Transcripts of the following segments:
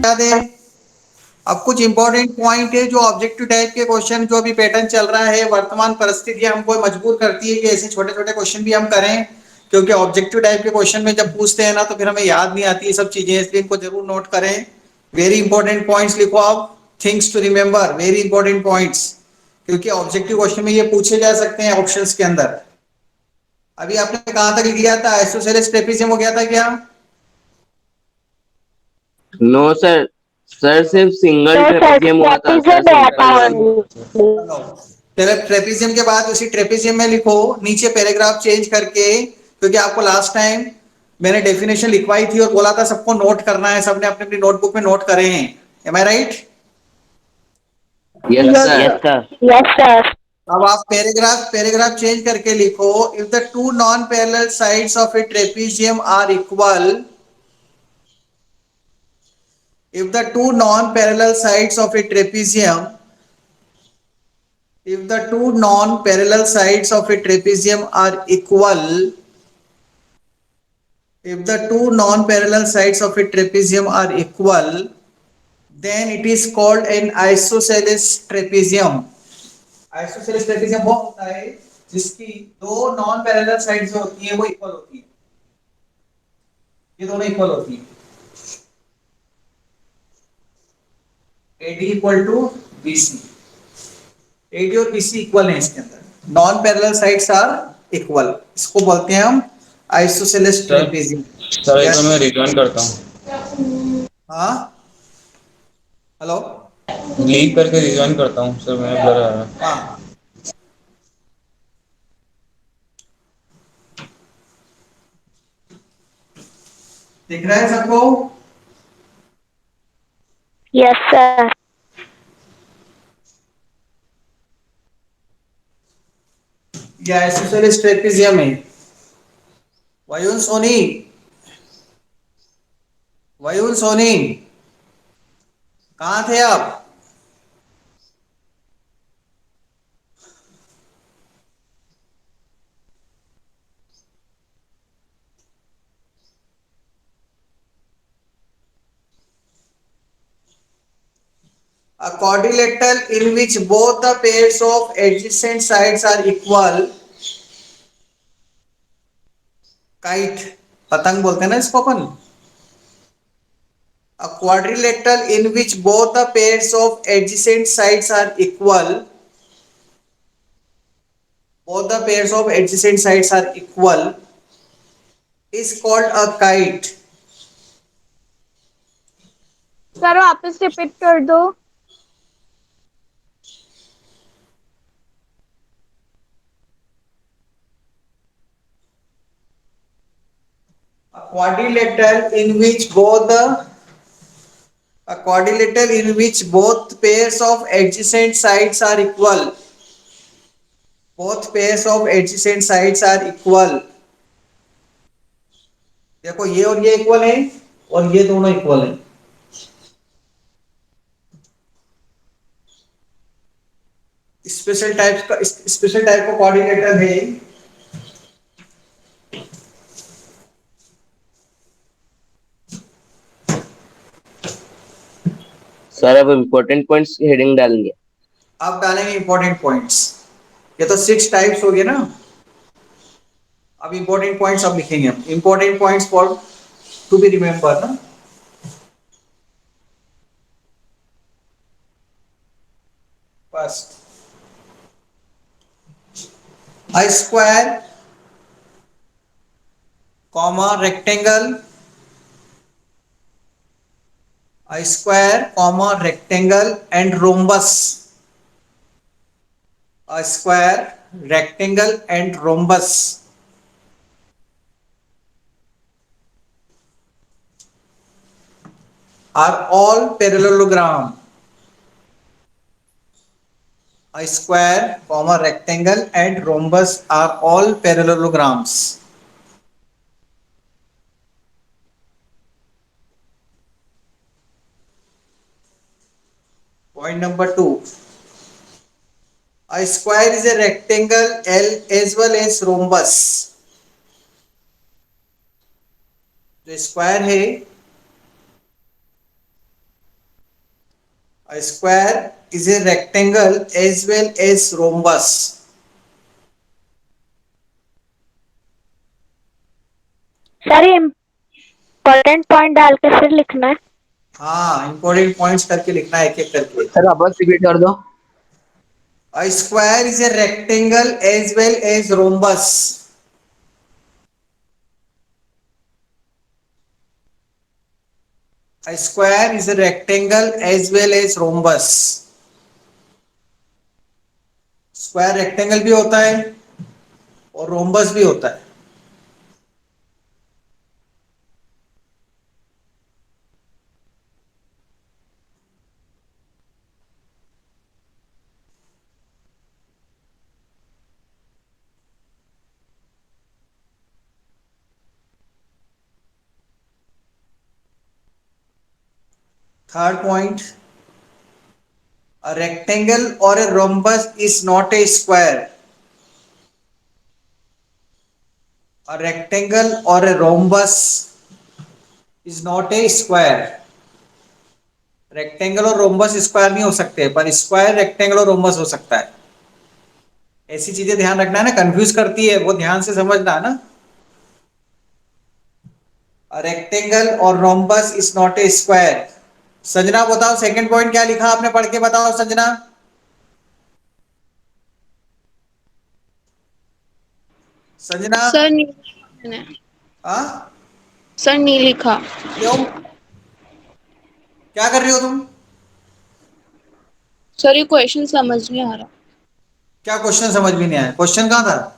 याद है? अब कुछ इंपॉर्टेंट पॉइंट है जो ऑब्जेक्टिव टाइप के क्वेश्चन जो अभी पैटर्न चल रहा है, वर्तमान परिस्थितियां हमको मजबूर करती है कि ऐसे छोटे छोटे क्वेश्चन भी हम करें, क्योंकि ऑब्जेक्टिव टाइप के क्वेश्चन में जब पूछते हैं ना तो फिर हमें याद नहीं आती ये सब चीजें, इसलिए इनको जरूर नोट करें। वेरी इंपॉर्टेंट पॉइंट्स लिखो आप, things to remember, very important points, क्योंकि ऑब्जेक्टिव क्वेश्चन में ये पूछे जा सकते हैं ऑप्शंस के अंदर। अभी आपने कहां तक लिया था? आइसोसेलेस ट्रेपेजियम हो गया था क्या? नो सर, सर सिर्फ सिंगल ट्रेपेजियम हुआ था सर, सिंगल। हेलो, पहले ट्रेपेजियम के बाद उसी ट्रेपेजियम में लिखो नीचे पैराग्राफ चेंज करके, क्योंकि आपको लास्ट टाइम मैंने डेफिनेशन लिखवाई थी और बोला था सबको नोट करना है, सबने अपनी अपनी नोटबुक में नोट करे हैं। Am I right? Yes Yes, sir. sir. Yes, sir. अब आप पैराग्राफ पैराग्राफ चेंज करके लिखो, if the two non parallel sides of a trapezium are equal, if the two non-parallel sides of a trapezium, if the two non-parallel sides of a trapezium are equal, if the two non-parallel sides of a trapezium are equal, then it is called an isosceles trapezium. Isosceles trapezium वो होता है जिसकी दो non parallel side जो होती है वो equal होती है, ये दोनों इक्वल होती है, AD equal to BC, AD और बीसी इक्वल है इसके अंदर, non parallel sides are equal, इसको बोलते हैं हम आइसोसेलेस सर ट्रेपेजियम। सर एक बार यस, मैं रिज्वाइन करता हूँ। हाँ, हेलो, लीव करके रिज्वाइन करता हूँ सर, मैं ब्लर आ रहा है। हाँ, दिख रहा है सबको? Yes, sir. ये आइसोसेलेस ट्रेपेजियम है। वयुन सोनी, वयुन सोनी, कहाँ थे आप? A quadrilateral in which both the pairs of adjacent sides are equal, kite, पतंग बोलते हैं ना इसको अपन। A quadrilateral in which both the pairs of adjacent sides are equal, both the pairs of adjacent sides are equal, is called a kite. Sir वापस repeat कर दो। A quadrilateral in which both the a quadrilateral in which both pairs of adjacent sides are equal, both pairs of adjacent sides are equal, देखो ये और ये equal है और ये दोनों इक्वल है, स्पेशल टाइप का कोऑर्डिनेटर है। सर अब इम्पोर्टेंट पॉइंट्स की हेडिंग डालेंगे। आप डालेंगे इंपॉर्टेंट पॉइंट्स, ये तो 6 टाइप्स हो गए ना। अब इंपॉर्टेंट पॉइंट्स अब लिखेंगे हम, important points for to be remember ना। First, a square, comma rectangle, a square, comma rectangle and rhombus, a square, rectangle and rhombus are all parallelogram. A square, comma rectangle and rhombus are all parallelograms. Point number 2. A square is a rectangle L as well as rhombus. जो square है A square is a rectangle as well as rhombus. Sir ये important point डाल के फिर लिखना है। हाँ, important points करके लिखना है एक एक करके। सर वापस रिपीट कर दो। A square is a rectangle as well as rhombus. A square is a rectangle as well as rhombus. Square rectangle भी होता है और रोम्बस भी होता है। Third point, a rectangle or a rhombus is not a square. A rectangle or a rhombus is not a square. Rectangle और rhombus square नहीं हो सकते, पर स्क्वायर रेक्टेंगल और रोम्बस हो सकता है। ऐसी चीजें ध्यान रखना है ना, कंफ्यूज करती है वो, ध्यान से समझना है ना। रेक्टेंगल और rhombus is not a square. Sanjana बताओ सेकंड पॉइंट क्या लिखा आपने, पढ़ के बताओ संजना। संजना। सर नहीं लिखा मैंने। हाँ, सर नहीं लिखा। क्यों, क्या कर रही हो तुम? सर ये क्वेश्चन समझ नहीं आ रहा। क्या क्वेश्चन समझ में नहीं आया? क्वेश्चन कहाँ था?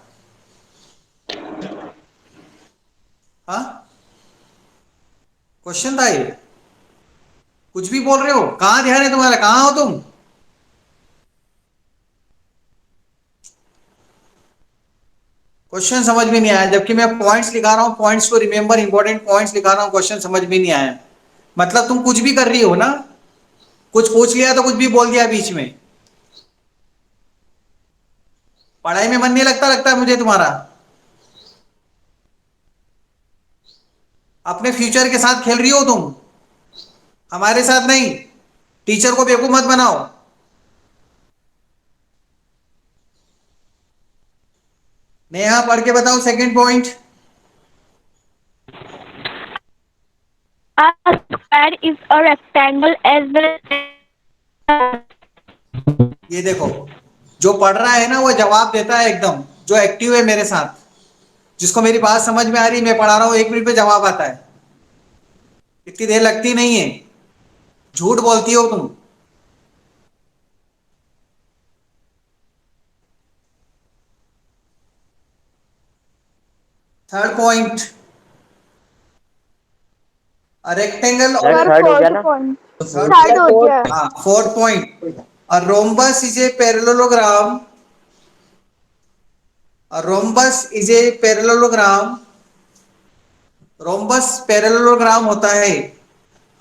हाँ, क्वेश्चन था ये? कुछ भी बोल रहे हो, कहाँ ध्यान है तुम्हारा, कहाँ हो तुम? क्वेश्चन समझ में नहीं आया, जबकि मैं पॉइंट्स लिखा रहा हूँ, पॉइंट्स को रिमेंबर, इंपॉर्टेंट पॉइंट्स लिखा रहा हूँ, क्वेश्चन समझ में नहीं आया। मतलब तुम कुछ भी कर रही हो ना, कुछ पूछ लिया तो कुछ भी बोल दिया बीच में। पढ़ाई में मन नहीं लगता, लगता है मुझे तुम्हारा। अपने फ्यूचर के साथ खेल रही हो तुम, हमारे साथ नहीं। टीचर को बेवकूफ मत बनाओ। नेहा पढ़ के बताओ second point. A square is a rectangle as well as ये देखो, जो पढ़ रहा है ना वो जवाब देता है एकदम, जो एक्टिव है मेरे साथ, जिसको मेरी बात समझ में आ रही, मैं पढ़ा रहा हूँ 1 मिनट में जवाब आता है। इतनी देर लगती नहीं है, झूठ बोलती हो तुम। थर्ड पॉइंट, रेक्टेंगल और सर थर्ड हो गया फोर्थ ना? पॉइंट। थर्ड, थर्ड हो गया। हाँ fourth point, a rhombus is a parallelogram. A rhombus is a parallelogram. rhombus parallelogram होता है।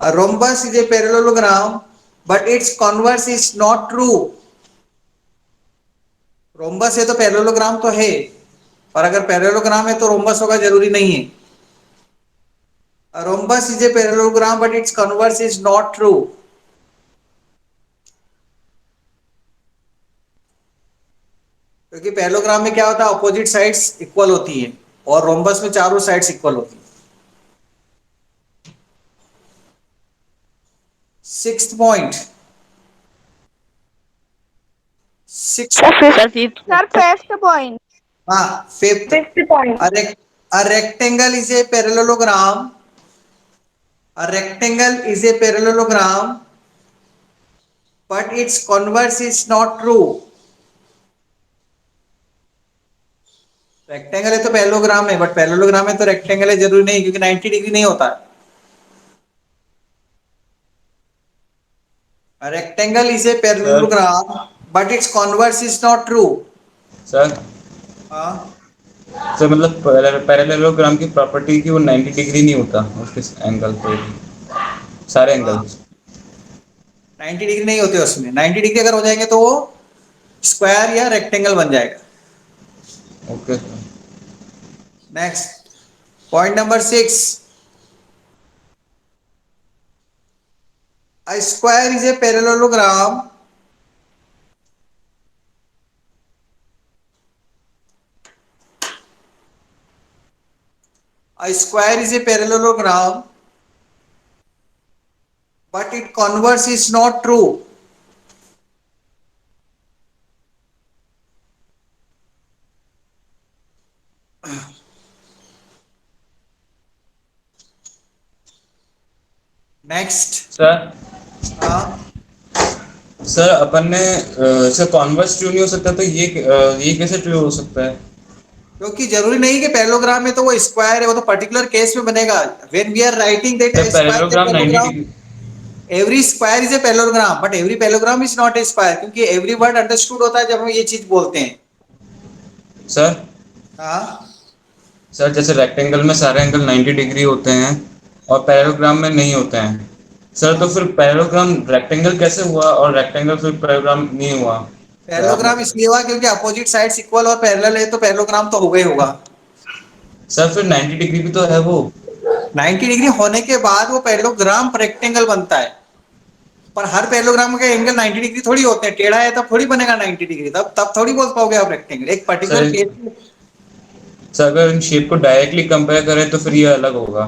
A rhombus is a parallelogram, but its converse is not true. rhombus है तो parallelogram तो है, पर अगर parallelogram है तो rhombus होगा जरूरी नहीं है। A rhombus is a parallelogram, but its converse is not true. क्योंकि पैरेललोग्राम में क्या होता है, अपोजिट साइड्स इक्वल होती हैं, और रोम्बस में चारों साइड्स इक्वल होती हैं। Sixth point, sir fifth point. हाँ fifth, a rectangle is a parallelogram. A rectangle is a parallelogram, but its converse is not true. Rectangle है तो पैरेललोग्राम है, बट पैरेललोग्राम है तो रेक्टेंगल है जरूरी नहीं, क्योंकि 90 डिग्री नहीं होता। A rectangle is a parallelogram, but its converse is not true. Sir हाँ, सर मतलब पैरेललोग्राम की प्रॉपर्टी की वो 90 डिग्री नहीं होता उसके एंगल पे, सारे एंगल्स। 90 डिग्री नहीं होते उसमें। 90 डिग्री अगर हो जाएंगे तो वो स्क्वायर या रेक्टेंगल बन जाएगा। Okay. Next point number 6, A square is a parallelogram but its converse is not true. Next. Sir हाँ, सर अपन ने सर कॉन्वर्स ट्रू नहीं हो सकता, तो ये कैसे ट्रू हो सकता है? क्योंकि जरूरी नहीं कि पैरेललोग्राम में तो वो स्क्वायर है, वो तो पर्टिकुलर केस में बनेगा। When we are writing that sir square is a parallelogram 90 parallelogram, degree. Every square is a parallelogram but every parallelogram is not a square, क्योंकि एवरी वर्ड अंडरस्टूड होता है जब हम ये चीज बोलते हैं। सर हाँ, सर जैसे रेक्टेंगल में सारे एंगल 90 डिग्री होते हैं और पैरेललोग्राम में नहीं होते हैं। सर तो फिर पैरेललोग्राम रेक्टेंगल कैसे हुआ और रेक्टेंगल फिर पैरेललोग्राम नहीं हुआ? सर आप पैरेललोग्राम इसलिए हुआ क्योंकि अपोजिट साइड्स इक्वल और पैरेलल है, तो पैरेललोग्राम तो होगा ही होगा। सर फिर 90 डिग्री भी तो है वो। 90 डिग्री होने के बाद वो पैरेललोग्राम रेक्टेंगल बनता है, पर हर पैरेललोग्राम के एंगल 90 डिग्री थोड़ी होते हैं। टेढ़ा है तब थोड़ी बनेगा 90 डिग्री, तब थोड़ी बोल पाओगे आप रेक्टेंगल। एक पर्टिकुलर सर केस सर अगर इन शेप को डायरेक्टली कंपेयर करें तो फिर ये अलग होगा।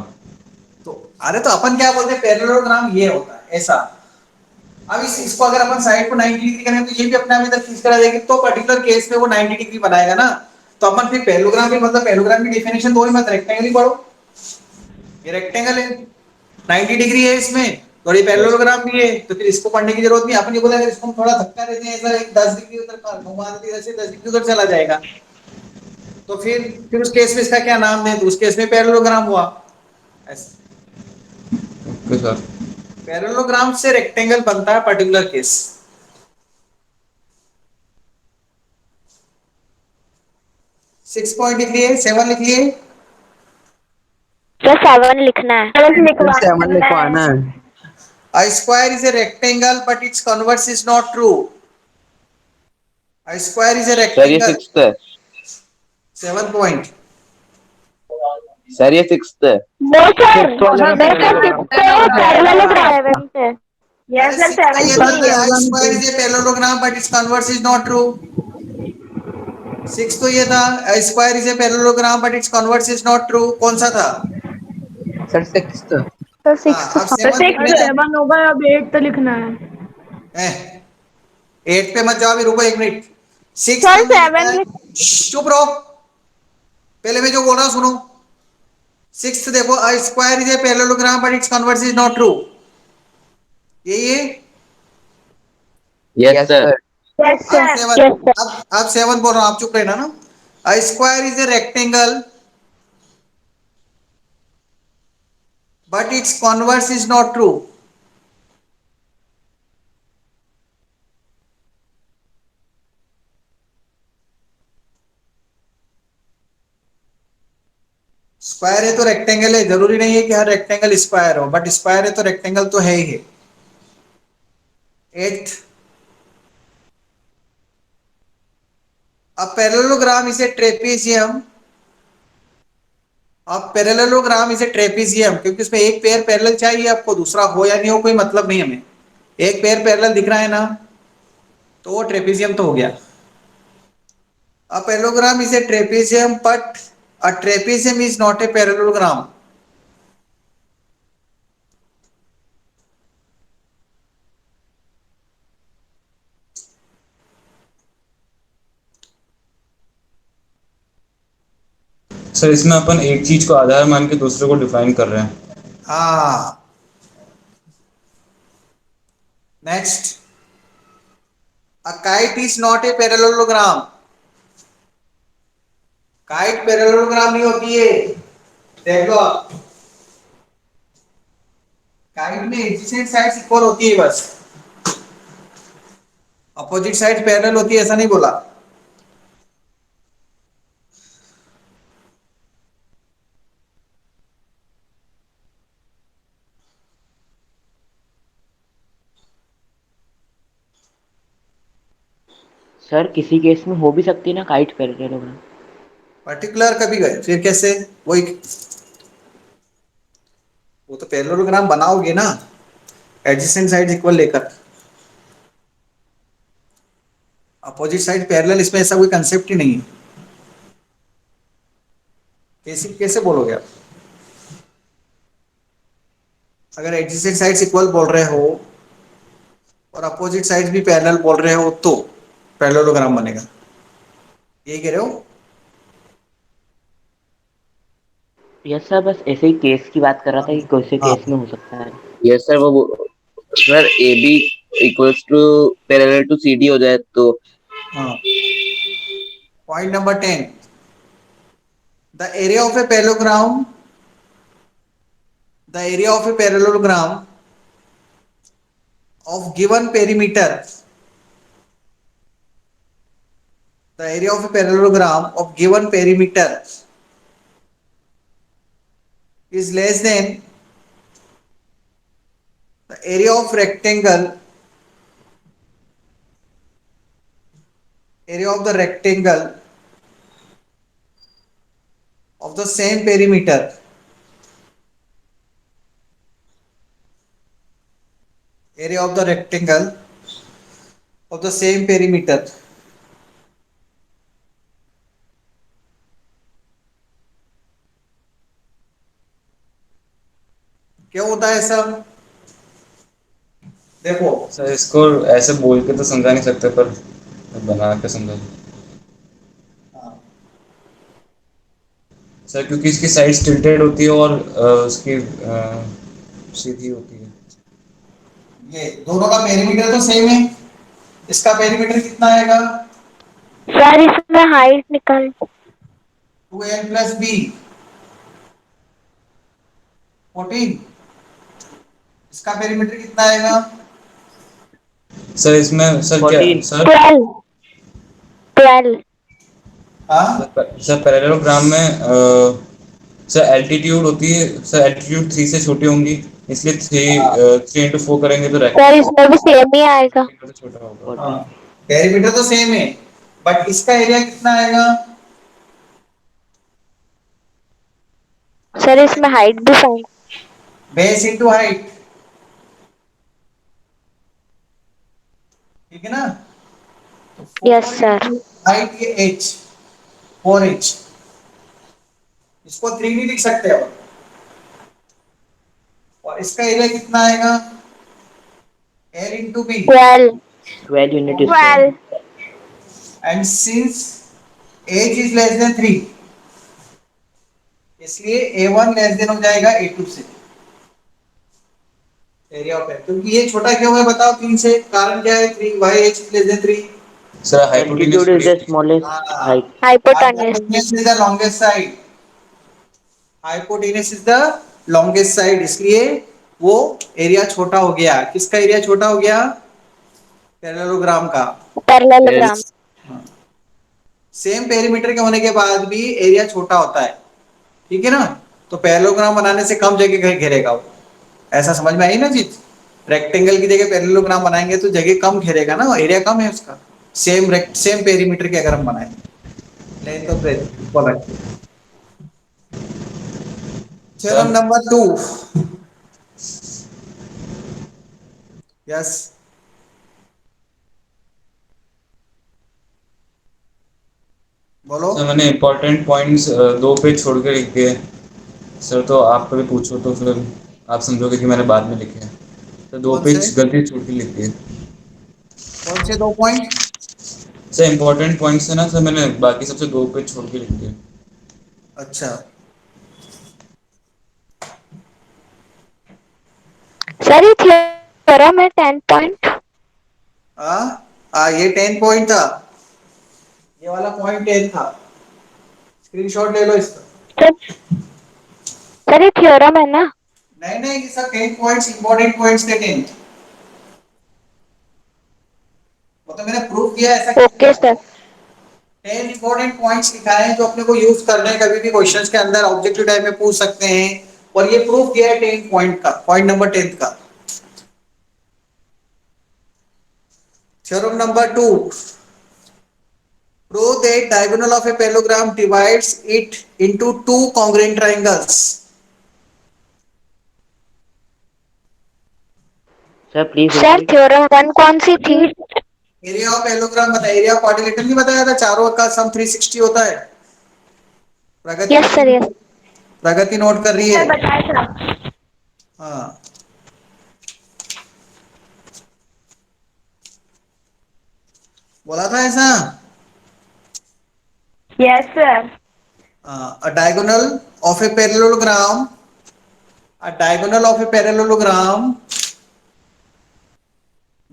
तो, अरे तो अपन क्या बोलते हैं, पैरेललोग्राम ये होता है ऐसा। अब इसको अगर अपन साइड को 90 डिग्री करें तो ये भी अपने आप इधर खींच करा देगी, तो पर्टिकुलर केस में वो 90 डिग्री बनाएगा ना। तो अपन फिर पैरेललोग्राम भी, मतलब पैरेललोग्राम की डेफिनेशन दो ही मत, रेक्टेंगल ही पढ़ो। ये रेक्टेंगल है, 90 डिग्री है इसमें, और ये पैरेललोग्राम भी है, तो फिर इसको पढ़ने की जरूरत नहीं। अपन ये बोला अगर इसको हम थोड़ा धक्का देते हैं, ऐसा 10 डिग्री उधर का घुमा देते हैं, ऐसे 10 डिग्री उधर चला जाएगा, तो फिर उस केस में इसका क्या नाम दें, तो उस केस में पैरेललोग्राम हुआ। ऐसे ओके सर। पैरेललोग्राम से रेक्टेंगल बनता है पर्टिकुलर केस। 6 पॉइंट लिख लिए, 7 लिख लिए। सर 7 लिखना है। 7 लिखवाना है। A square is a rectangle but its converse is not true. A square is a sir ये rectangle. 6th है। 7 point. सर ये 6th है। नो सर, Fifth वाले में पैरेललोग्राम से। Yes, sir, A square is a parallelogram but its converse is not true. 6 तो ये था, A square is a parallelogram but its converse is not true। कौन सा था? Sir 6th। हाँ, अब 7 होगा, अब 8 लिखना है। 8 पे मत जाओ, अभी रुको 1 मिनट। 6 सर 7 चुप रहो, पहले मैं जो बोल रहा हूँ सुनो। 6 देखो, A square is a parallelogram but its converse is not true। यही है। Yes sir. यस अब सर। 7, अब 7 बोल रहा हूँ, आप चुप रहना ना। A square is a rectangle but its converse is not true। Square है तो रेक्टेंगल है, जरूरी नहीं है कि हर रेक्टेंगल स्क्वायर हो, बट स्क्वायर है तो रेक्टेंगल तो है ही है। 8, अब पैरेललोग्राम इसे ट्रेपीजियम, अब पैरेललोग्राम इसे ट्रेपीजियम, क्योंकि उसमें एक पेयर पैरेलल चाहिए आपको, दूसरा हो या नहीं हो कोई मतलब नहीं हमें। एक पेयर पैरेलल दिख रहा है ना, तो वो ट्रेपीजियम तो हो गया। अब parallelogram is a trapezium but a trapezium is not a parallelogram. Sir इसमें अपन एक चीज को आधार मान के दूसरे को डिफाइन कर रहे हैं। हाँ, next, a kite is not a parallelogram. Kite parallelogram नहीं होती है, देख लो आप। काइट में एडजेसेंट साइड्स इक्वल होती है बस, अपोजिट साइड पैरेलल होती है ऐसा नहीं बोला। सर किसी केस में हो भी सकती है ना काइट पैरेललोग्राम। पर्टिकुलर कभी गए फिर कैसे, वही वो तो पैरेललोग्राम बनाओगे ना। एडजेसेंट साइड इक्वल लेकर, अपोजिट साइड पैरेलल, इसमें ऐसा कोई कंसेप्ट ही नहीं है। कैसे कैसे बोलोगे आप? अगर एडजेसेंट साइड्स इक्वल बोल रहे हो और अपोजिट साइड्स भी पैरेलल बोल रहे हो तो पैरेललोग्राम बनेगा, यही कह रहे हो? यस सर, बस ऐसे ही केस की बात कर रहा था कि कौन से हाँ केस में हो सकता है। यस सर, वो sir A B equals to parallel to C D हो जाए तो। हाँ। Point number 10, the area of a parallelogram, the area of a parallelogram of given perimeter, the area of a parallelogram of given perimeter is less than the area of rectangle, area of the rectangle of the same perimeter, area of the rectangle of the same perimeter, क्या होता है ऐसा? देखो sir इसको ऐसे बोल के तो समझा नहीं सकते, पर बना के समझा। सर क्योंकि इसकी साइड्स टिल्टेड होती है और उसकी सीधी होती है। ये दोनों का पेरीमीटर तो सेम है, इसका पेरीमीटर कितना आएगा? सर इसमें हाइट निकाल। 2n प्लस बी 14, इसका पेरीमीटर कितना आएगा? सर इसमें सर क्या 14 सर 12 12 हाँ सर पैरेललोग्राम में सर एल्टीट्यूड होती है, सर एल्टीट्यूड 3 से छोटी होंगी, इसलिए 3 3 into 4 करेंगे तो सर इसमें भी सेम ही आएगा। रेक्टेंगल से छोटा होगा। 14। पेरीमीटर तो सेम है, बट इसका एरिया कितना आएगा? सर इसमें हाइट भी फाइन। बेस इंटू हाइट, ठीक है ना? Yes sir. हाइट ये h 4h, इसको 3 नहीं लिख सकते अब, और इसका एरिया कितना आएगा? l into B, 12 12 unit square. 12 and since h is less than 3, इसलिए a1 लेस देन हो जाएगा a2 से, एरिया ऑफ h। क्योंकि ये छोटा क्यों है बताओ 3 से? कारण क्या है? 3, why h is less than 3? Sir altitude is the smallest height. Hypotenuse. Hypotenuse is the longest side, hypotenuse is the longest side, इसलिए वो एरिया छोटा हो गया। किसका एरिया छोटा हो गया? पैरेललोग्राम का। पैरेललोग्राम। सेम पेरीमीटर के होने के बाद भी एरिया छोटा होता है, ठीक है ना? तो पैरेललोग्राम बनाने से कम जगह घेरेगा वो, ऐसा समझ में आई ना चीज? रेक्टेंगल की जगह पैरेललोग्राम बनाएंगे तो जगह कम घेरेगा ना, एरिया कम है उसका। सेम पेरीमीटर के अगर हम बनाए, लेंथ और ब्रेथ इक्वल रखते। थ्योरम नंबर 2, यस बोलो। सर मैंने इंपॉर्टेंट पॉइंट्स 2 पेज छोड़ के लिख दिए सर, तो आप कभी पूछो तो फिर आप समझोगे कि मैंने बाद में लिखे हैं। तो 2 कौन से पेज गलती छोड़ के लिख दिए। कौन से 2 पॉइंट? सर इंपॉर्टेंट पॉइंट्स है ना सर, मैंने बाकी सबसे 2 पेज छोड़ के लिख दिए। अच्छा सर ये थ्योरम है 10 पॉइंट। ये 10 पॉइंट था, ये वाला पॉइंट 10 था, स्क्रीनशॉट ले लो इसका। सर ये थ्योरम है ना? नहीं नहीं, ये सब 10 पॉइंट्स इंपॉर्टेंट पॉइंट्स थे 10, वो तो मैंने प्रूफ किया ऐसा। Okay sir. 10 इंपॉर्टेंट पॉइंट्स लिखाए हैं जो अपने को यूज करने हैं कभी भी क्वेश्चंस के अंदर, ऑब्जेक्टिव टाइप में पूछ सकते हैं, और ये प्रूफ किया है 10 पॉइंट का, पॉइंट नंबर 10 का। Theorem number 2, prove that diagonal of a parallelogram divides it into two congruent triangles. Sir please sir theorem 1 कौन सी थी? एरिया ऑफ एलोग्राम बताया, एरिया ऑफ क्वाड्रिलेटरल नहीं बताया था, चारों का सम 360 होता है। प्रगति यस सर यस। प्रगति नोट कर रही है। सर बताया था। हाँ, बोला था ऐसा। Yes sir. A diagonal of a parallelogram, a diagonal of a parallelogram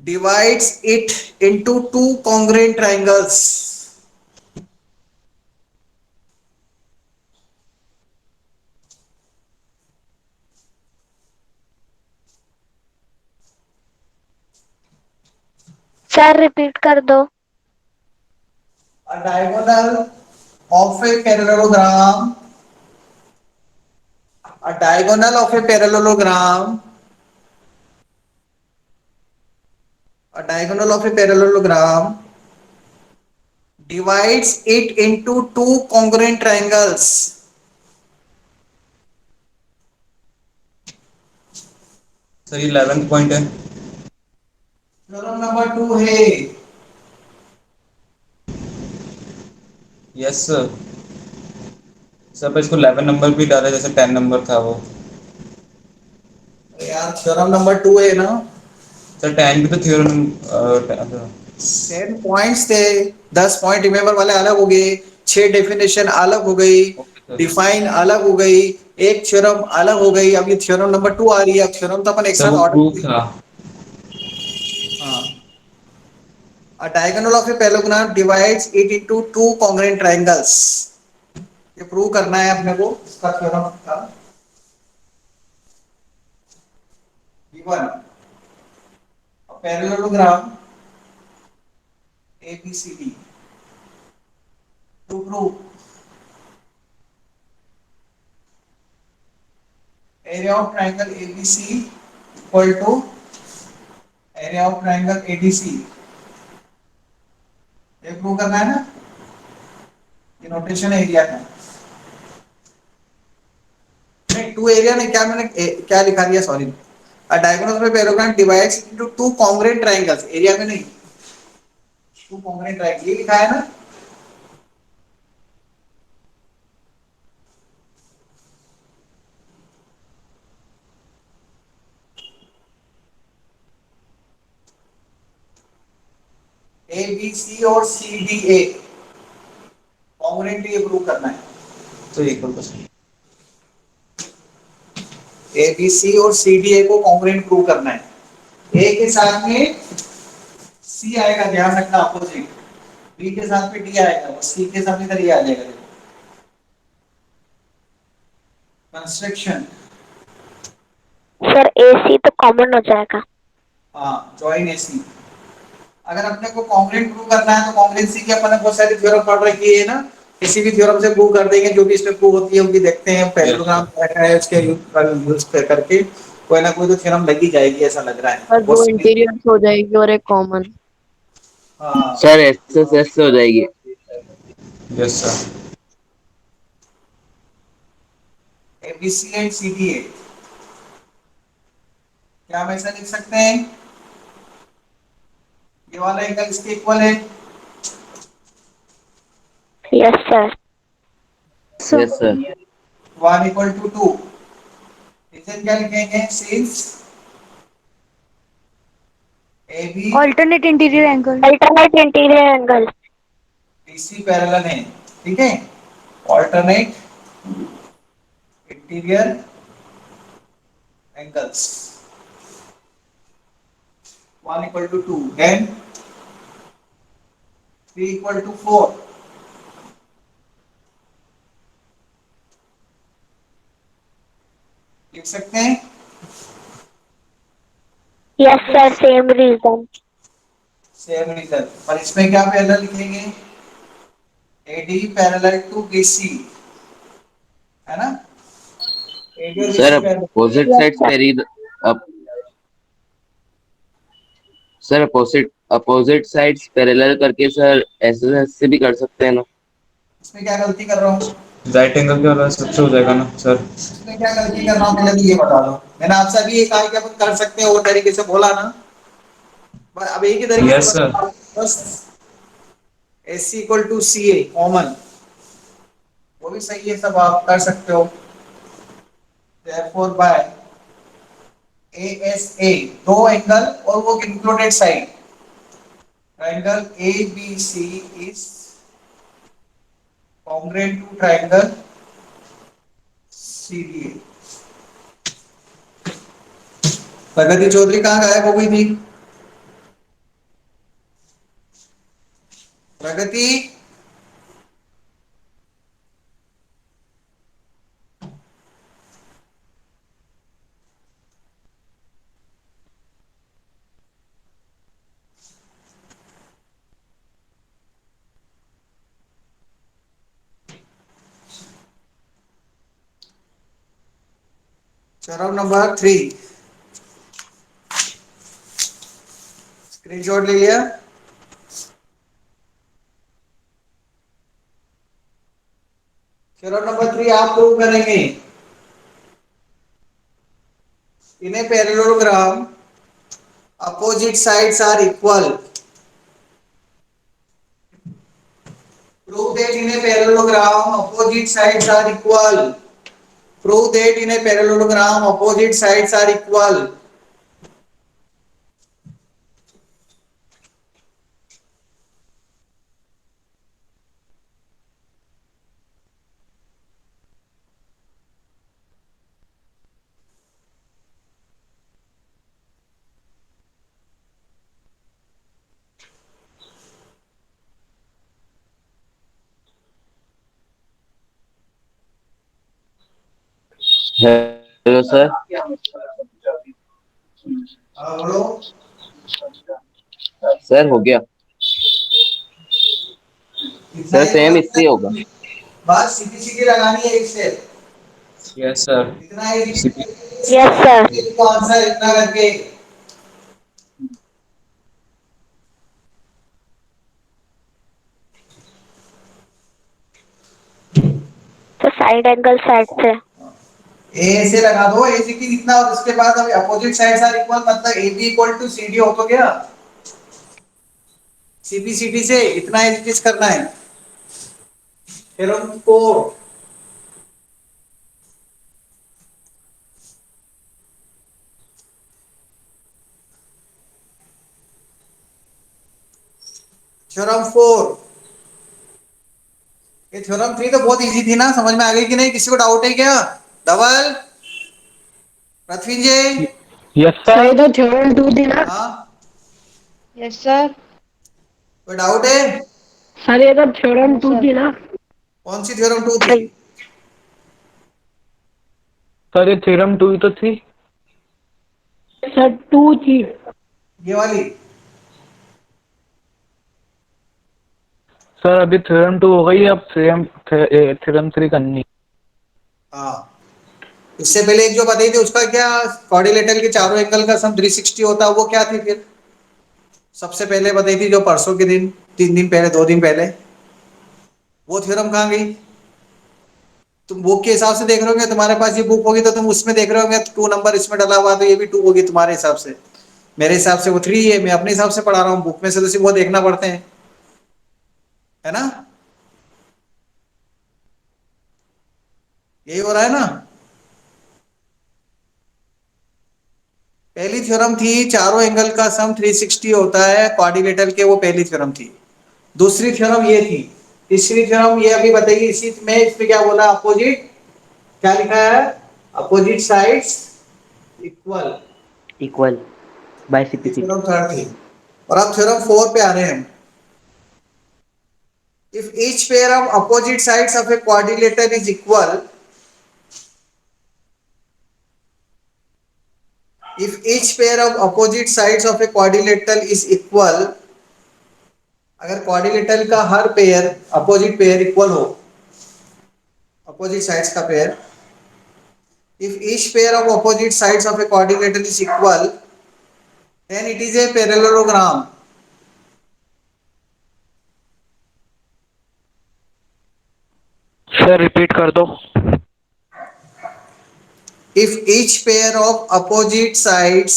divides it into two congruent triangles. Sir repeat कर दो। A diagonal of a parallelogram, a diagonal of a parallelogram, a diagonal of a parallelogram divides it into two congruent triangles. Sir ये 11th point है। Theorem number 2 है। Yes sir. Sir पर इसको 11 number भी डाला जैसे 10 नंबर था वो। यार थ्योरम नंबर 2 है ना। सर 10 भी तो थ्योरम 10 पॉइंट्स थे, 10 पॉइंट रिमेंबर वाले अलग हो गए, 6 डेफिनेशन अलग हो गई, डिफाइन अलग हो गई, एक थ्योरम अलग हो गई। अब ये थ्योरम नंबर 2 आ रही है। अब थ्योरम तो अपन एक सर साथ वो प्रूफ ऑर्डर। था। हाँ, a diagonal of a parallelogram divides it into two congruent triangles। ये प्रूव करना है अपने को इसका थ्योरम का। given a parallelogram ABCD to prove area of triangle ABC equal to area of triangle ADC। ये प्रूव करना है ना। ये नोटेशन है एरिया का। नहीं, टू एरिया नहीं, क्या मैंने क्या लिखा दिया, sorry. A diagonal of a parallelogram divides into two congruent triangles, area में नहीं, टू कॉन्ग्रुएंट ट्रायंगल ये लिखा है ना। ए बी सी और सी डी ए कॉन्ग्रुएंट, ये प्रूव करना है। तो equal to A B C और सी डी ए को कॉन्ग्रुएंट प्रूव करना है। ए के साथ में सी आएगा, ध्यान रखना अपोजिट। बी के साथ में डी आएगा, और सी के साथ में इधर ये आ जाएगा। कंस्ट्रक्शन। सर AC तो कॉमन हो जाएगा। हाँ, जॉइन एसी। अगर अपने को कॉन्ग्रुएंट प्रूव करना है तो कॉन्ग्रुएंसी की अपन ने बहुत सारी थ्योरम पढ़ रखी है ना, किसी भी थ्योरम से प्रूव कर देंगे। जो भी इसमें प्रूव होती है उनकी देखते हैं पैरेललोग्राम क्या है, उसके यूज करके कोई ना कोई तो थ्योरम लग ही जाएगी, ऐसा लग रहा है। और दो इंटीरियर्स हो जाएगी और एक कॉमन। हाँ, सर एस से हो जाएगी। Yes sir. ABC and CDA, क्या हम ऐसा लिख सकते हैं, ये वाला एंगल इसके इक्वल है। Yes sir. Yes sir. 1 equal to 2। Reason क्या लिखेंगे, since AB alternate interior angle. Alternate interior angle. BC parallel है, ठीक है। Alternate interior angles 1 equal to 2, then 3 equal to 4। लिख सकते हैं। Yes sir same reason. Same reason, पर इसमें क्या पैरेलल लिखेंगे, AD पैरेलल टू BC, है ना। AD और sir BC parallel. Opposite sides parallel up sir opposite sides parallel करके सर ऐसे से भी कर सकते हैं ना। इसमें क्या गलती कर रहा हूँ, राइट एंगल के वाला सबसे हो जाएगा ना सर? इसमें क्या गलती करना हो पहले तो ये बता दो। मैंने आपसे अभी ये कहा कि अपन कर सकते हैं वो तरीके से बोला ना, अब एक ही तरीके से यस सर। बता बस। S C equal to C A common, वो भी सही है, सब आप कर सकते हो। therefore by ASA दो एंगल और वो included side, triangle ABC is congruent to triangle CDA। प्रगति चौधरी कहाँ गायब हो गई थी? प्रगति, चरण नंबर 3 स्क्रीनशॉट ले लिया? चरण नंबर 3 आप प्रूव करेंगे in a parallelogram opposite sides are equal, prove that in a parallelogram opposite sides are equal, prove that in a parallelogram opposite sides are equal। Hello sir. बोलो। Sir हो गया इतना sir, ही same बोला इससे होगा। बस, सीधी सीधी लगानी है इससे, यस सर। इतना ही यस सर। इसका आंसर इतना करके। तो साइड एंगल साइड से। ए से लगा दो, ए से की इतना, और उसके बाद अब अपोजिट साइड्स आर इक्वल, मतलब A B equal to C D हो तो गया। सीबी सी डी से इतना एडिट करना है। Theorem 4, theorem 4। ये थ्योरम 3 तो बहुत इजी थी ना, समझ में आ गई कि नहीं? किसी को डाउट है क्या? धवल, पृथ्वींजय, यस सर ये सर। तो थ्योरम 2 थी ना? हाँ यस सर। कोई डाउट है? सर ये तो थ्योरम 2 थी ना? कौन सी थ्योरम 2 थी? सर ये थ्योरम 2 ही तो थी। सर 2 थी। ये वाली? सर अभी थ्योरम 2 हो गई, अब थ्योरम 3 करनी। हाँ, इससे पहले एक जो बताई थी उसका क्या, क्वाड्रिलेटरल के चारों एंगल का सम 360 होता है, वो क्या थी फिर? सबसे पहले बताई थी जो परसों के दिन, 3 दिन पहले, 2 दिन पहले, वो थ्योरम कहाँ गई? तुम बुक के हिसाब से देख रहे होगे, तुम्हारे पास ये बुक होगी तो तुम उसमें देख रहे होगे 2 नंबर इसमें डला हुआ, तो ये भी 2 होगी तुम्हारे हिसाब से। मेरे हिसाब से वो 3 है, मैं अपने हिसाब से पढ़ा रहा हूँ, बुक में से तो सिर्फ वो देखना पड़ते हैं, है ना? यही हो रहा है ना? पहली थ्योरम थी चारों एंगल का सम 360 होता है क्वाड्रिलेटरल के, वो पहली थ्योरम थी। दूसरी थ्योरम ये थी। तीसरी थ्योरम ये अभी बताइए, इसी में इसमें क्या बोला? अपोजिट, क्या लिखा है? Opposite sides equal. Equal bye ये सीपीसी। थ्योरम 3 थी। और अब थ्योरम 4 पे आ रहे हैं हम। If each pair of opposite sides of A quadrilateral is equal, if each pair of opposite sides of a quadrilateral is equal, अगर क्वाड्रिलेटरल का हर पेयर, अपोजिट पेयर इक्वल हो, अपोजिट साइड्स का pair, if each pair of opposite sides of a quadrilateral is equal, then it is a parallelogram। Sir sir repeat कर दो। if each pair of opposite sides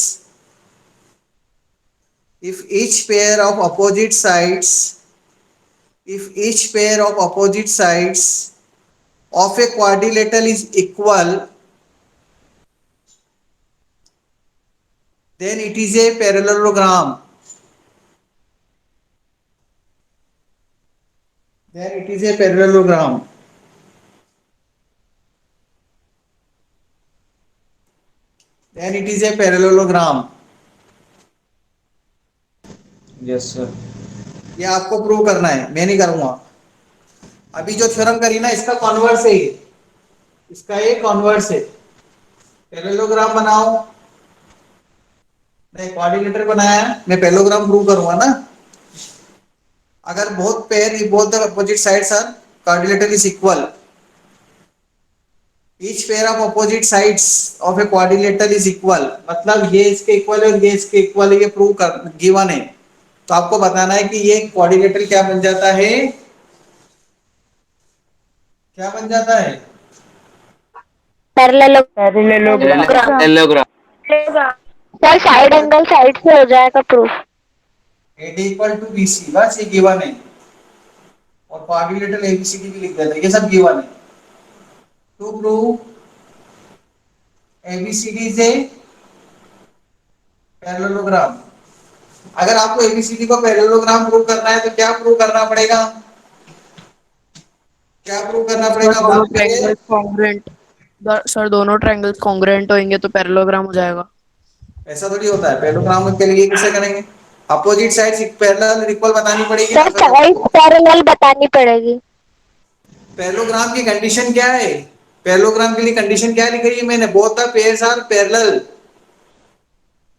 if each pair of opposite sides if each pair of opposite sides of a quadrilateral is equal, then it is a parallelogram. Then it is a parallelogram. Then it is a parallelogram. Yes sir. ये आपको prove करना है, मैं नहीं करूंगा। अभी जो theorem करी ना, इसका कॉन्वर्स है ये, इसका ये कॉन्वर्स है। पैरेललोग्राम बनाओ, नहीं क्वाड्रिलेटरल बनाया, मैं पैरेललोग्राम प्रूव करूंगा ना। अगर both the opposite sides are quadrilateral is equal, each pair of opposite sides of a quadrilateral is equal, मतलब ये इसके इक्वल है और ये इसके इक्वल है, ये प्रूव कर गिवन है। तो आपको बताना है कि ये क्वाड्रिलेटरल क्या बन जाता है, क्या बन जाता है? Parallelogram. Sir side angle side से हो जाएगा proof. AD equal to BC, बस ये गिवन है। और क्वाड्रिलेटरल ABCD भी लिख देते हैं, ये सब गिवन है। To prove ABCD is a parallelogram. अगर आपको ABCD को पैरेललोग्राम प्रूव करना है तो क्या प्रूव करना पड़ेगा? क्या प्रूव करना पड़ेगा? बात करिए। कॉन्ग्रुएंट। सर दोनों ट्रायंगल्स कॉन्ग्रुएंट होंगे तो पैरेललोग्राम हो जाएगा। ऐसा थोड़ी होता है, पैरेललोग्राम के लिए कैसे करेंगे? अपोजिट साइड्स पैरेलल इक्वल बतानी पड़ेगी। सर साइड पैरेलल बतानी पड़ेगी। पैरेललोग्राम की कंडीशन क्या है? पैरेललोग्राम के लिए कंडीशन क्या लिखी है मैंने? Both the pairs are parallel.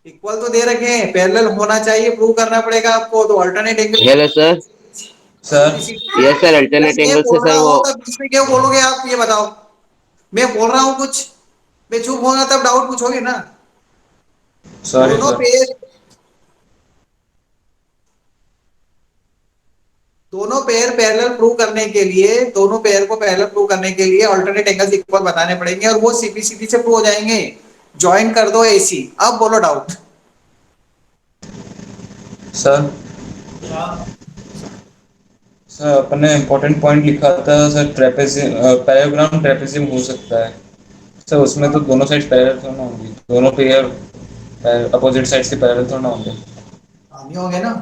Equal तो दे रखे हैं, पैरेलल होना चाहिए, प्रूव करना पड़ेगा आपको। तो alternate angle hello sir. Sir yes sir, alternate angle से सर वो बीच में क्यों बोलोगे आप, ये बताओ। मैं बोल रहा हूं कुछ, मैं चुप होगा तब डाउट पूछोगे ना। सॉरी दोनों सर। पेयर दोनों पेयर पैरेलल प्रूव करने के लिए, दोनों पेयर को पैरेलल प्रूव करने के लिए अल्टरनेट एंगल्स इक्वल बताने पड़ेंगे, और वो सीपीसीडी से प्रूव हो जाएंगे। ज्वाइन कर दो AC। अब बोलो डाउट। सर सर अपने इम्पोर्टेंट पॉइंट लिखा था सर, ट्रेपेजियम पैरेललोग्राम ट्रेपेजियम हो सकता है सर। उसमें तो दोनों साइड पैरेलल थोड़ा ना होंगी, दोनों पेयर अपोजिट साइड्स के पैरेलल थोड़ा ना होंगे। नहीं होंगे ना।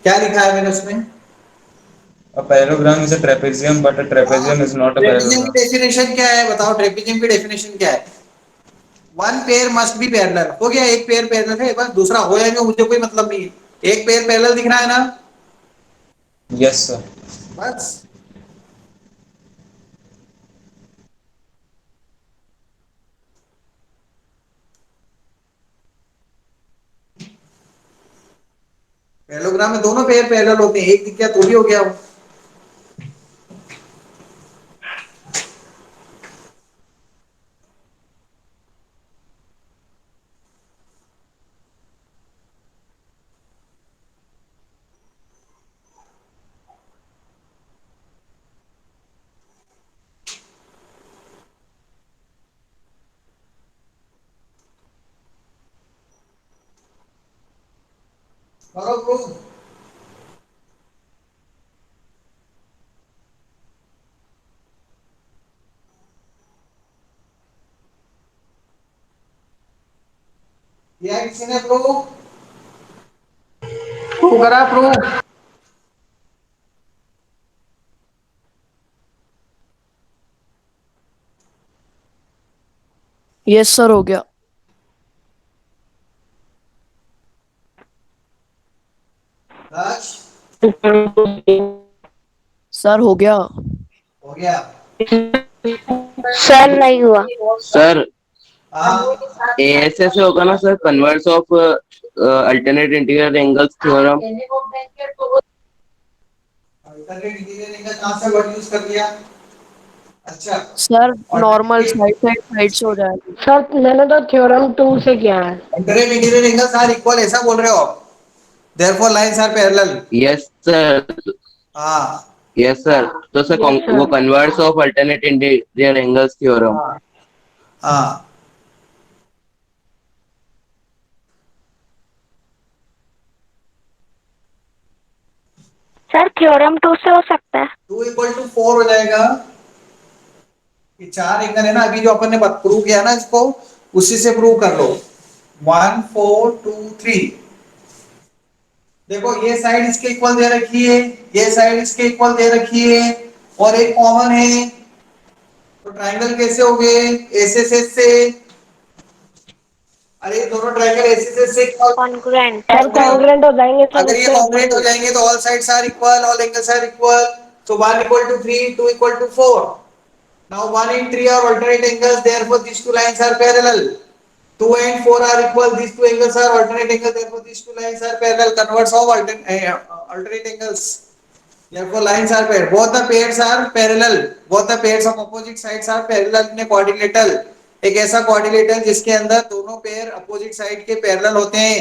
क्या लिखा है मैंने उसमें? A parallelogram is a trapezium, but a trapezium is not a trapezium की parallelogram. डेफिनेशन क्या है बताओ? ट्रेपेजियम की डेफिनेशन क्या है? One pair must be parallel. हो गया, एक पेयर पैरेलल है, बस। दूसरा हो या नहीं मुझे कोई मतलब नहीं है। एक पेयर पैरेलल दिख रहा है ना, Yes sir. बस। पैरेललोग्राम में दोनों पेयर पैरेलल होते हैं, एक दिख गया तो भी हो गया वो। करो प्रूफ। किया किसी ने प्रूफ? प्रूफ करा प्रूफ। यस सर हो गया। राज सर हो गया। हो गया। सर नहीं हुआ। सर हाँ ऐसे से होगा ना sir, converse of alternate integral angles theorem. Alternate engineering का कहाँ से वर्ड यूज कर लिया? अच्छा, सर नॉर्मल साइड से हो जाएगा। सर मैंने तो थ्योरम 2 से किया है। Alternate interior angles are equal, ऐसा बोल रहे हो आप? Therefore lines are parallel. Yes sir. हाँ, यस सर। तो सर Yes, sir. वो converse of alternate interior angles theorem. हाँ, सर थ्योरम 2 से हो सकता है। 2 = 4 हो जाएगा। ये 4 एंगल है ना, अभी जो अपन ने प्रूव किया ना इसको, उसी से प्रूव कर लो। 1 4 2 3। देखो ये साइड इसके इक्वल दे रखी है, ये साइड इसके इक्वल दे रखी है, और एक कॉमन है। तो ट्रायंगल कैसे हो गए? एसएसएस से। अरे ये दोनों ट्रायंगल एसएसएस से कॉन्ग्रुएंट। सर कॉन्ग्रेंट हो जाएंगे तो अगर ये उससे कॉन्ग्रुएंट हो जाएंगे तो all sides are equal, all angles are equal. So 1 = 3, 2 = 4. Now 1 and 3 are alternate angles, therefore these two lines are parallel. 2 and 4 are equal, these two angles are alternate angles, therefore these two lines are parallel. Converse of alternate angles. Therefore lines are paired. Both the pairs are parallel. Both the pairs of opposite sides are parallel in a quadrilateral. एक ऐसा quadrilateral जिसके अंदर दोनों pair opposite side के parallel होते हैं,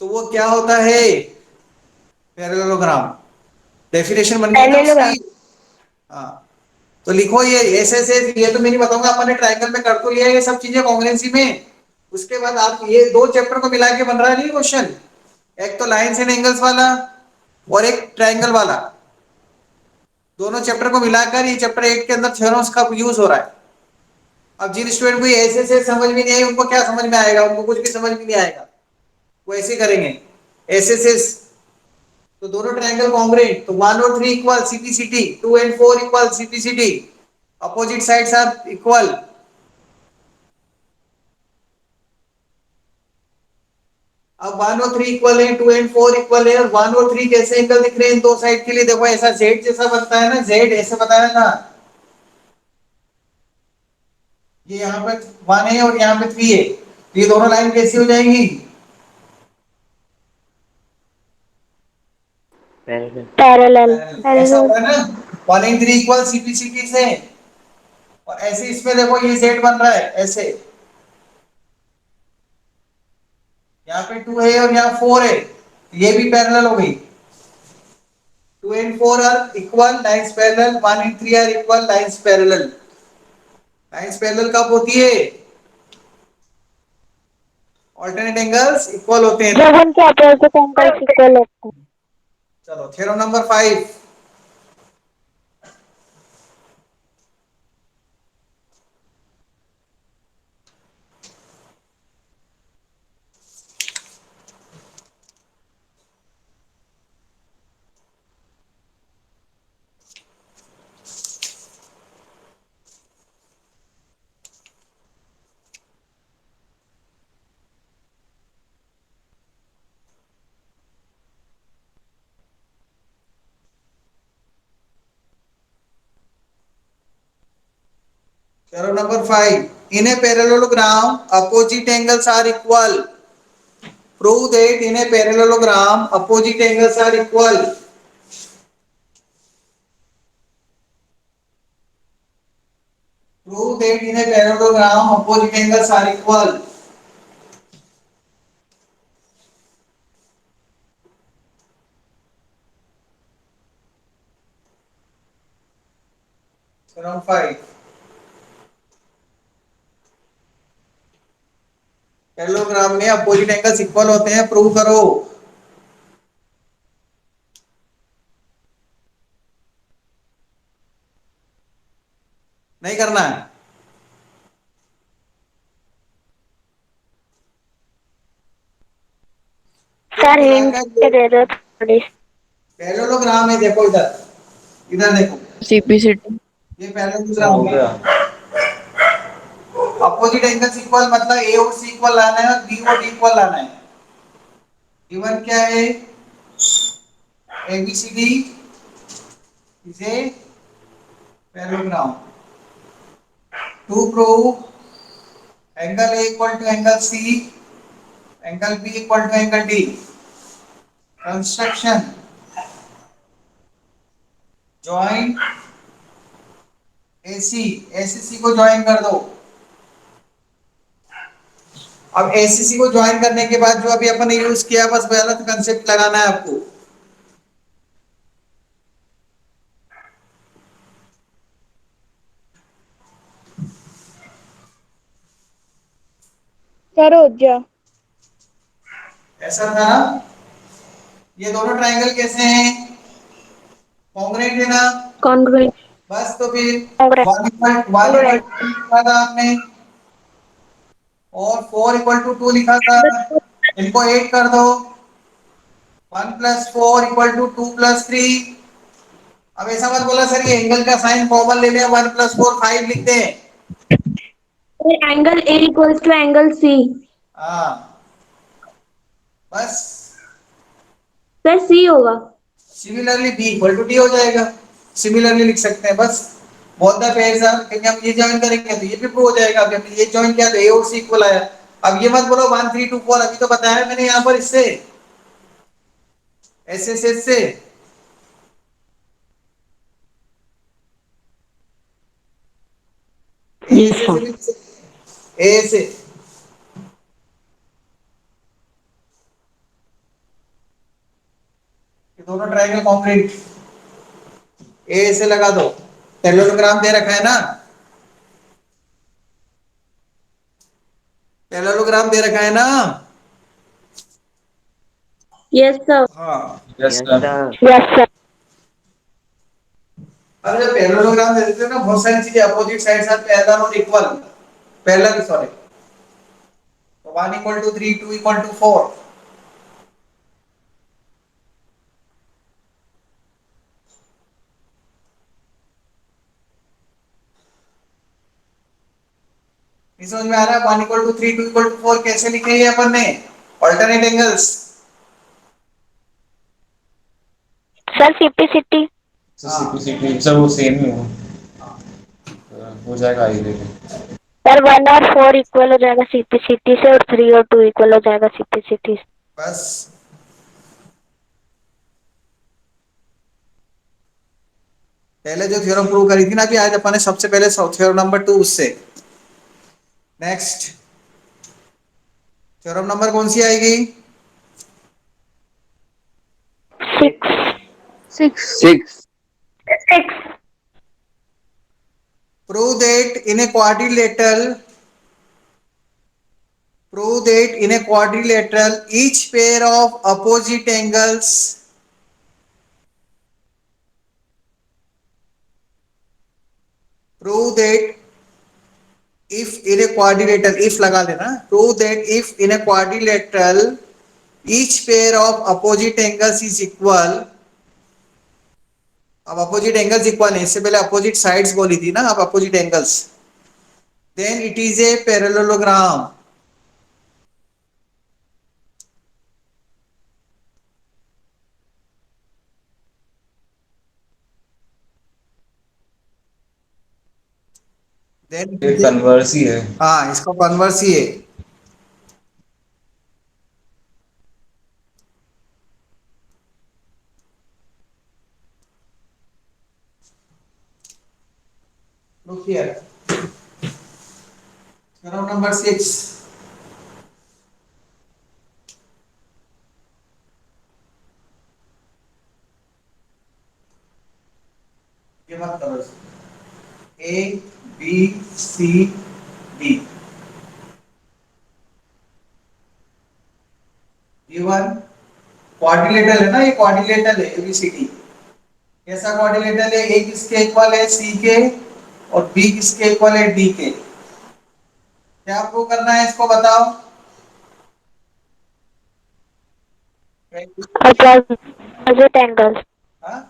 तो वो क्या होता है? पैरेललोग्राम। डेफिनेशन बन गई ना उसकी। हाँ, तो लिखो ये ऐसे ये तो मैं नहीं बताऊंगा, अपन ने ट्रायंगल में कर तो लिया ये सब चीजें कॉन्ग्रुएंसी में। उसके बाद आप ये 2 चैप्टर को मिला के बन रहा है नहीं क्वेश्चन, एक तो लाइंस एंड एंगल्स वाला और एक ट्रायंगल वाला। दोनों चैप्टर को मिलाकर ये चैप्टर 8 के अंदर थ्योरम्स का यूज हो रहा है। अब जिन स्टूडेंट को ये ऐसे समझ में नहीं आई, उनको क्या समझ में आएगा? उनको कुछ भी समझ में नहीं आएगा, वो ऐसे करेंगे ऐसे। तो दोनों ट्रायंगल कॉन्ग्रुएंट, तो 1 और 3 equal CPCT, 2 and 4 equal CPCT, opposite sides are equal. अब 1 और 3 इक्वल है, 2 and 4 इक्वल है, और 1 और 3 कैसे एंगल दिख रहे हैं इन दो साइड के लिए? देखो ऐसा जेड जैसा बनता है ना, जेड ऐसे बताया था। ये यहाँ पे 1 है और यहाँ पे 3 है, तो ये दोनों लाइन कैसी हो जाएंगी? पैरेलल। ऐसा होगा ना, 1 and 3 इक्वल सीपीसीटी से। और ऐसे इसमें देखो ये जेड बन रहा है ऐसे, यहाँ पे 2 है और यहाँ 4 है, ये भी पैरेलल हो गई। 2 and 4 are equal, lines parallel. 1 and 3 are equal, lines parallel. Lines parallel कब होती है? Alternate angles equal होते हैं। जब उनके अपोजिट एंगल्स इक्वल होते हैं। चलो theorem number 5। Theorem number 5. In a parallelogram, opposite angles are equal. Prove that in a parallelogram, opposite angles are equal. Prove that in a parallelogram, opposite angles are equal. Theorem 5. Parallelogram में opposite angles equal होते हैं, prove करो। नहीं करना है? Sir hint दे दो थोड़ी। Parallelogram है, देखो इधर, इधर देखो, सीपीसीटी। ये हो पैरेललोग्राम है। गया। अपोजिट एंगल्स इक्वल मतलब ए और सी इक्वल लाना है और बी और डी इक्वल लाना है। गिवन क्या है? ABCD is a parallelogram. To prove angle A equal to angle C, angle B equal to angle D. Construction. Join AC, ACC को ज्वाइन कर दो। अब ACC को ज्वाइन करने के बाद जो अभी अपन ने यूज किया, बस गलत कंसेप्ट लगाना है आपको। सर हो गया। ऐसा था ना? ये दोनों ट्राइंगल कैसे हैं? कॉन्ग्रुएंट है ना? कॉन्ग्रुएंट। बस तो फिर Congruent. 1 = 2 लिखा था आपने और 4 = 2 लिखा था। इनको 8 कर दो। 1 + 4 = 2 + 3। अब ऐसा मत बोला सर ये एंगल का साइन कॉमन ले लें 1 + 4 5 लिख दें। Angle A equals to angle C. हाँ बस। सर सी होगा। Similarly B equal to D हो जाएगा। सिमिलरली लिख सकते हैं बस। बोथ द पेयर्स आर, क्योंकि हम ये ज्वाइन करेंगे तो ये भी प्रूव हो जाएगा। अभी हमने ये ज्वाइन किया तो ए और सी इक्वल आया। अब ये मत बोलो 1 3 2 4, अभी तो बताया मैंने यहाँ पर इससे एस से। ए से भी लिख सकते हैं। ए से ये दोनों ट्रायंगल कॉन्ग्रुएंट। ए से लगा दो। पैरेललोग्राम दे रखा है ना? पैरेललोग्राम दे रखा है ना? Yes sir. हाँ। Yes yes sir. Sir. Yes sir. अब जब पैरेललोग्राम दे देते हो ना, बहुत सारी चीजें अपोजिट साइड्स आर पैरेलल और इक्वल। Parallel sorry. तो 1 = 3 2 = 4। इस समझ में आ रहा है? 1 = 3 2 = 4 कैसे लिखे ये अपन ने? Alternate angles. Sir simplicity. City sir वो सेम ही हो जाएगा आई लेके। सर 1 और 4 इक्वल हो जाएगा सिम्प्लिसिटी से, और 3 और 2 इक्वल हो जाएगा सिम्प्लिसिटी से। बस। पहले जो थ्योरम प्रूव करी थी ना कि आज अपन ने, सबसे पहले थ्योरम नंबर 2 उससे। नेक्स्ट थ्योरम नंबर कौन सी आएगी? 6। 6। Prove that in a quadrilateral each pair of opposite angles prove that if in a quadrilateral, if लगा देना, prove that if in a quadrilateral each pair of opposite angles is equal। अब opposite angles equal है, इससे पहले opposite sides बोली थी ना, अब opposite angles. Then it is a parallelogram. Then ये कन्वर्स ही है। हाँ, इसको कन्वर्स ही है। Look here. Theorem number 6. ये मत करो। A B C D। Given quadrilateral है ना, ये क्वाड्रिलेटरल है ABCD। कैसा क्वाड्रिलेटरल है? A किसके इक्वल है? C के, और B किसके इक्वल है? D के। क्या प्रूव करना है इसको बताओ? Opposite angles. हाँ,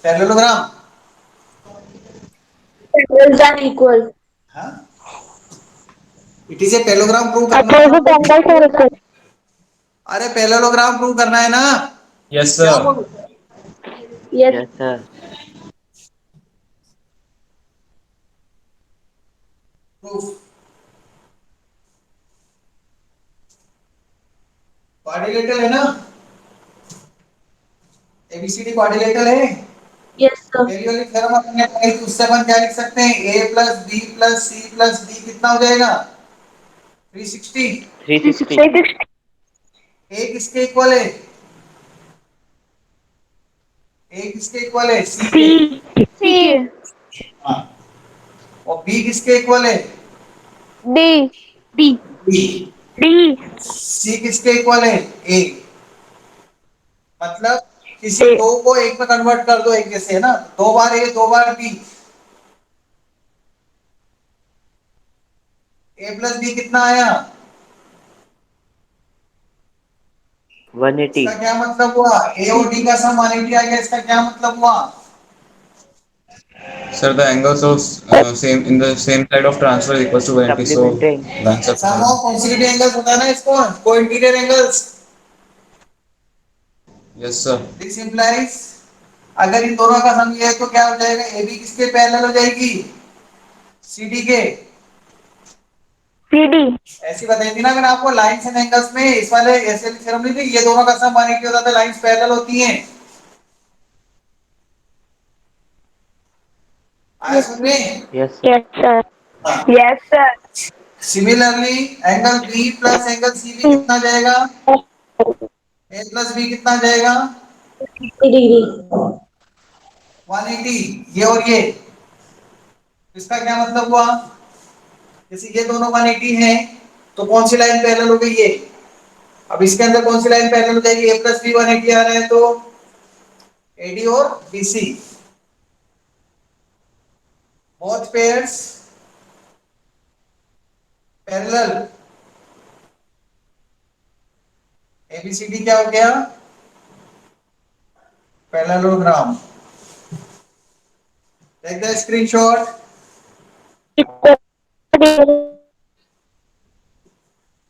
पैरेललोग्राम। Angles are equal. हाँ, it is a parallelogram prove करना है। Opposite angles are equal. अरे पैरेललोग्राम प्रूव करना है ना? यस क्या सर। बोलूं? Yes. Yes sir. Proof. Quadrilateral है ना? एबीसीडी क्वाड्रिलेटरल है। Yes sir. पहली वाली थ्योरम अपने पढ़ी थी, उससे अपन क्या लिख सकते हैं? a + b + c + d कितना हो जाएगा? 360। 360। a किसके इक्वल है? a किसके इक्वल है? c के। सी। हाँ, और b किसके इक्वल है? D. D. d। D C किसके इक्वल है? ए। मतलब किसी ए दो को एक में कन्वर्ट कर दो, एक जैसे है ना, दो बार ए दो बार बी। ए प्लस बी कितना आया? 180. इसका क्या मतलब हुआ? ए और डी का सम 180 आ गया, इसका क्या मतलब हुआ? Sir, the angles of same in the same side of transfer is equal to 180. So Supplementary. the answer sum of consecutive angles होता है ना इसको, co interior angles. yes sir. This implies अगर इन दोनों का सम ये है तो क्या हो जाएगा? ए बी किसके पैरेलल हो जाएगी? सी डी के। सी डी ऐसी बताई थी ना मैंने आपको, लाइंस एंड एंगल्स में इस वाले ऐसे थ्योरम नहीं थी, ये दोनों का सम 180 होता था, लाइंस पैरेलल होती हैं। आया समझ में? Yes. Yes sir yes sir similarly angle B plus angle C भी कितना जाएगा? ए प्लस बी कितना जाएगा? 180। ये और ये, इसका क्या मतलब हुआ? जैसे ये दोनों 180 हैं तो कौन सी लाइन पैरेलल हो गई? ये। अब इसके अंदर कौन सी लाइन पैरेलल हो जाएगी? ए प्लस बी 180 आ रहा है तो एडी और BC, both pairs parallel. ABCD क्या हो गया? Parallelogram. Take the screenshot.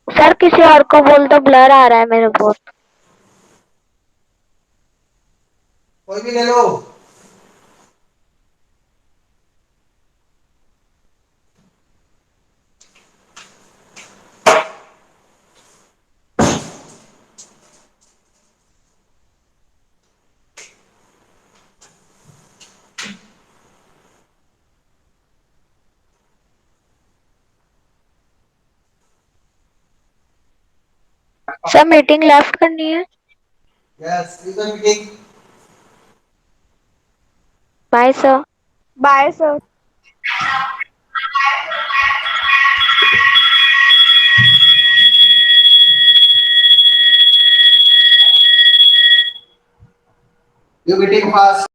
Sir किसी और को बोल दो, ब्लर आ रहा है मेरे को। कोई भी ले लो। सर मीटिंग लेफ्ट करनी है। Yes, meeting. Bye sir. Bye sir. You meeting fast.